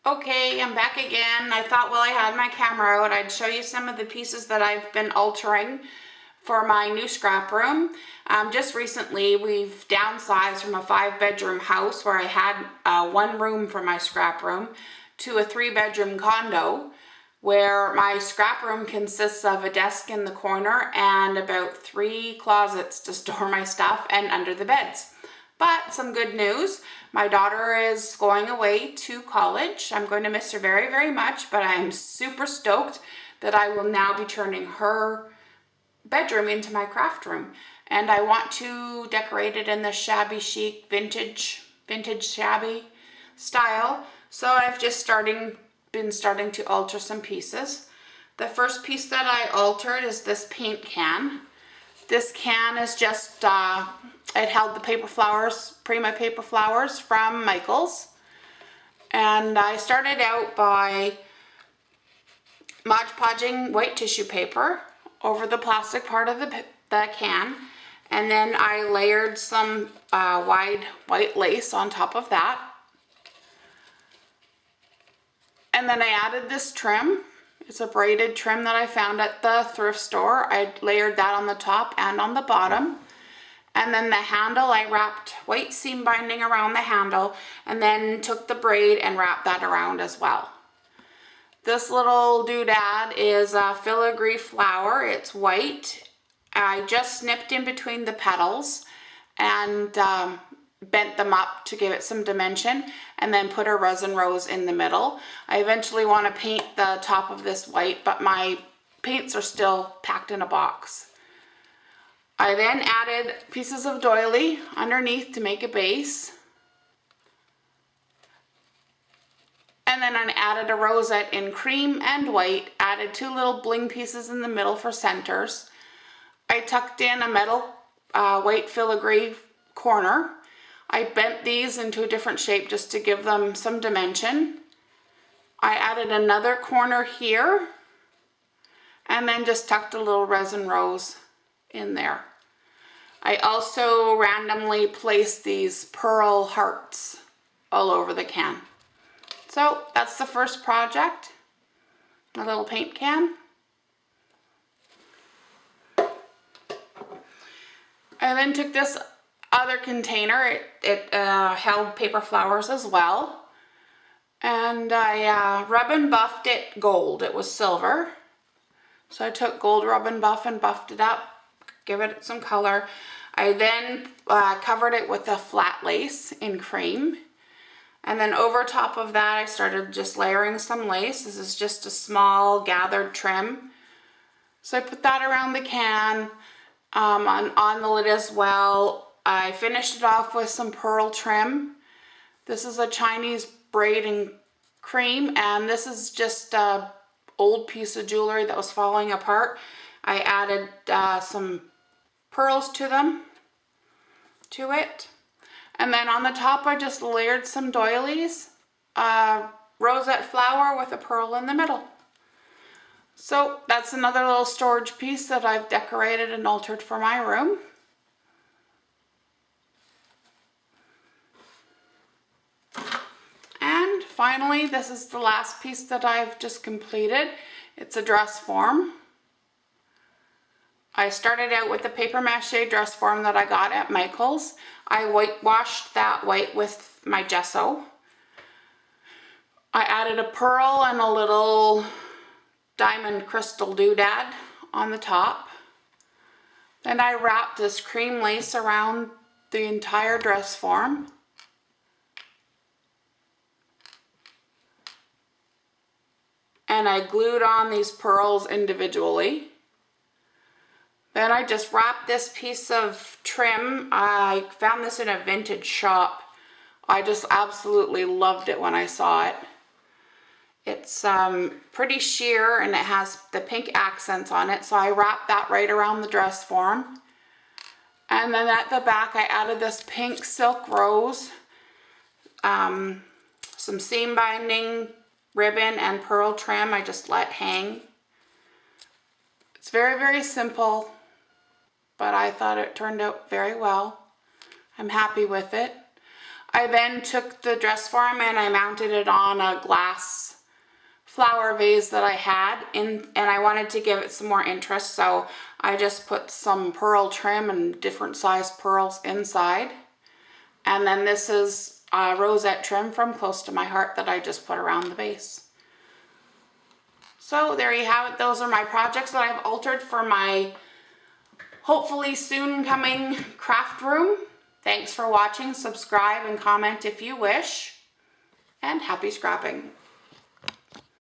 Okay, I'm back again. I thought while I had my camera out, I'd show you some of the pieces that I've been altering for my new scrap room. Just recently, we've downsized from a 5-bedroom house where I had one room for my scrap room to a 3-bedroom condo where my scrap room consists of a desk in the corner and about 3 closets to store my stuff and under the beds. But some good news, my daughter is going away to college. I'm going to miss her very, very much, but I'm super stoked that I will now be turning her bedroom into my craft room. And I want to decorate it in the shabby chic, vintage shabby style. So I've just been starting to alter some pieces. The first piece that I altered is this paint can. This can is just, it held the paper flowers, Prima paper flowers from Michaels. And I started out by Mod Podging white tissue paper over the plastic part of the can. And then I layered some wide white lace on top of that. And then I added this trim. It's a braided trim that I found at the thrift store. I layered that on the top and on the bottom. And then the handle, I wrapped white seam binding around the handle and then took the braid and wrapped that around as well. This little doodad is a filigree flower. It's white. I just snipped in between the petals and bent them up to give it some dimension and then put a resin rose in the middle. I eventually want to paint the top of this white, but my paints are still packed in a box. I then added pieces of doily underneath to make a base. And then I added a rosette in cream and white, added 2 little bling pieces in the middle for centers. I tucked in a metal white filigree corner. I bent these into a different shape just to give them some dimension. I added another corner here and then just tucked a little resin rose in there. I also randomly placed these pearl hearts all over the can. So that's the first project, a little paint can. I then took this other container, it held paper flowers as well, and I rub and buffed it gold. It was silver, so I took gold rub and buff and buffed it up, give it some color. I then covered it with a flat lace in cream, and then over top of that I started just layering some lace. This is just a small gathered trim, so I put that around the can, on the lid as well. I finished it off with some pearl trim. This is a Chinese braid in cream, and this is just a old piece of jewelry that was falling apart. I added some pearls to it. And then on the top I just layered some doilies, rosette flower with a pearl in the middle. So that's another little storage piece that I've decorated and altered for my room. And finally, this is the last piece that I've just completed. It's a dress form. I started out with the paper mache dress form that I got at Michaels. I whitewashed that white with my gesso. I added a pearl and a little diamond crystal doodad on the top. Then I wrapped this cream lace around the entire dress form. And I glued on these pearls individually. Then I just wrapped this piece of trim. I found this in a vintage shop. I just absolutely loved it when I saw it. It's pretty sheer and it has the pink accents on it, so I wrapped that right around the dress form. And then at the back I added this pink silk rose, some seam binding ribbon and pearl trim I just let hang. It's very, very simple, but I thought it turned out very well. I'm happy with it. I then took the dress form and I mounted it on a glass flower vase that I had in, and I wanted to give it some more interest, so I just put some pearl trim and different size pearls inside. And then this is a rosette trim from Close to My Heart that I just put around the base. So there you have it. Those are my projects that I've altered for my hopefully soon coming craft room. Thanks for watching. Subscribe and comment if you wish. And happy scrapping.